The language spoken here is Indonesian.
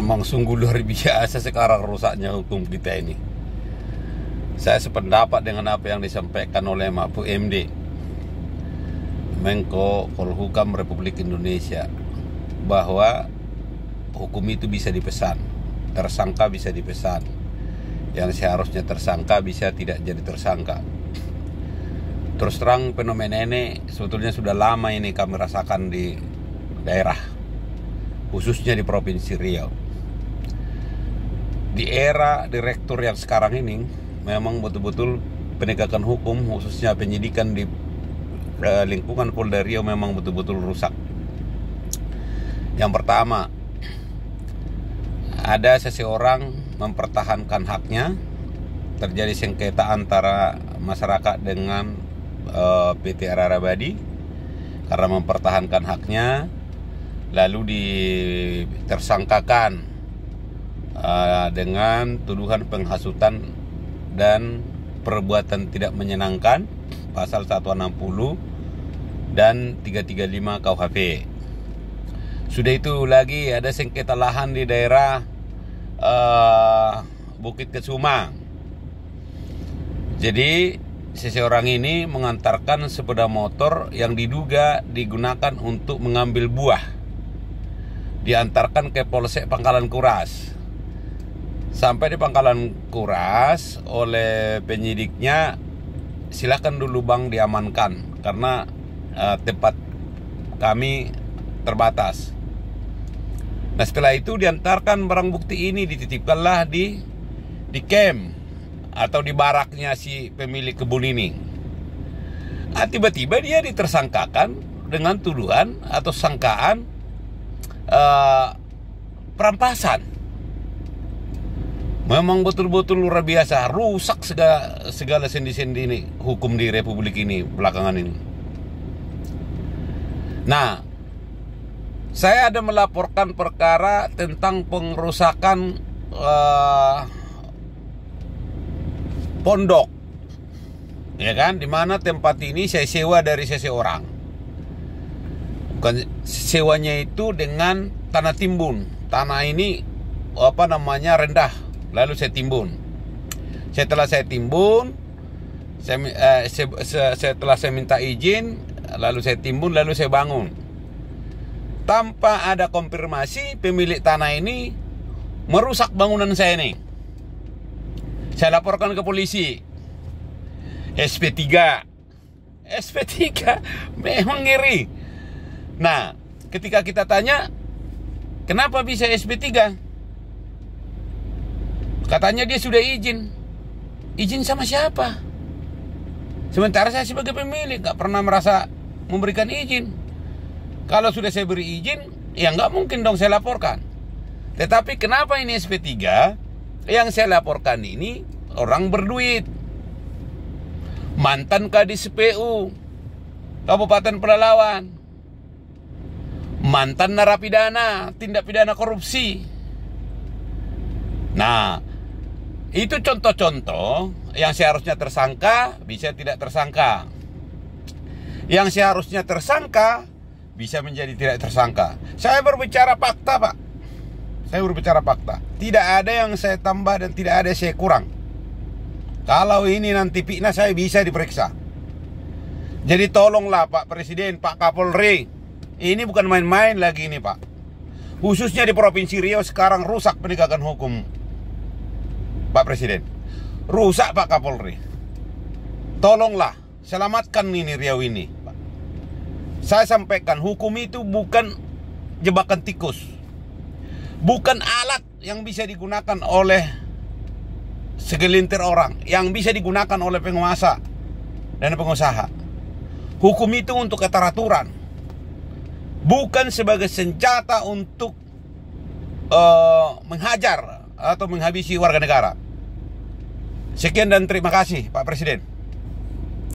Memang sungguh luar biasa sekarang rusaknya hukum kita ini. Saya sependapat dengan apa yang disampaikan oleh Mahfud MD, Menko Polhukam Republik Indonesia, bahwa hukum itu bisa dipesan, tersangka bisa dipesan, yang seharusnya tersangka bisa tidak jadi tersangka. Terus terang, fenomena ini sebetulnya sudah lama ini kami rasakan di daerah, khususnya di Provinsi Riau. Di era direktur yang sekarang ini, memang betul-betul penegakan hukum, khususnya penyidikan di lingkungan Polda Riau memang betul-betul rusak. Yang pertama, ada seseorang mempertahankan haknya, terjadi sengketa antara masyarakat dengan PT Ararabadi karena mempertahankan haknya, lalu ditersangkakan dengan tuduhan penghasutan dan perbuatan tidak menyenangkan, pasal 160 dan 335 KUHP. Sudah itu lagi ada sengketa lahan di daerah Bukit Kesumang. Jadi seseorang ini mengantarkan sepeda motor yang diduga digunakan untuk mengambil buah, diantarkan ke Polsek Pangkalan Kuras. Sampai di Pangkalan Kuras, oleh penyidiknya, silakan dulu bang diamankan karena tempat kami terbatas. Nah, setelah itu diantarkan barang bukti ini, dititipkanlah di camp atau di baraknya si pemilik kebun ini. Tiba-tiba dia ditersangkakan dengan tuduhan atau sangkaan perampasan. Memang betul-betul luar biasa, rusak segala sendi-sendi ini hukum di Republik ini belakangan ini. Nah, saya ada melaporkan perkara tentang pengerusakan pondok, ya kan, di mana tempat ini saya sewa dari seseorang. Bukan sewanya itu dengan tanah timbun. Tanah ini rendah, lalu saya timbun. Setelah saya timbun, setelah saya minta izin, lalu saya timbun, lalu saya bangun. Tanpa ada konfirmasi, pemilik tanah ini merusak bangunan saya ini. Saya laporkan ke polisi. SP3 memang ngeri. Nah, ketika kita tanya, kenapa bisa SP3? Katanya dia sudah izin. Izin sama siapa? Sementara saya sebagai pemilik gak pernah merasa memberikan izin. Kalau sudah saya beri izin, ya nggak mungkin dong saya laporkan. Tetapi kenapa ini SP3? Yang saya laporkan ini orang berduit, mantan Kadis PU Kabupaten Pelalawan, mantan narapidana tindak pidana korupsi. Nah, itu contoh-contoh yang seharusnya tersangka bisa tidak tersangka, yang seharusnya tersangka bisa menjadi tidak tersangka. Saya berbicara fakta, Pak. Saya berbicara fakta. Tidak ada yang saya tambah dan tidak ada yang saya kurang. Kalau ini nanti fitnah, saya bisa diperiksa. Jadi tolonglah Pak Presiden, Pak Kapolri. Ini bukan main-main lagi ini, Pak. Khususnya di Provinsi Riau sekarang rusak penegakan hukum, Pak Presiden. Rusak, Pak Kapolri. Tolonglah, selamatkan ini Riau ini, Pak. Saya sampaikan, hukum itu bukan jebakan tikus. Bukan alat yang bisa digunakan oleh segelintir orang, yang bisa digunakan oleh penguasa dan pengusaha. Hukum itu untuk keteraturan, bukan sebagai senjata untuk menghajar atau menghabisi warga negara. Sekian dan terima kasih, Pak Presiden.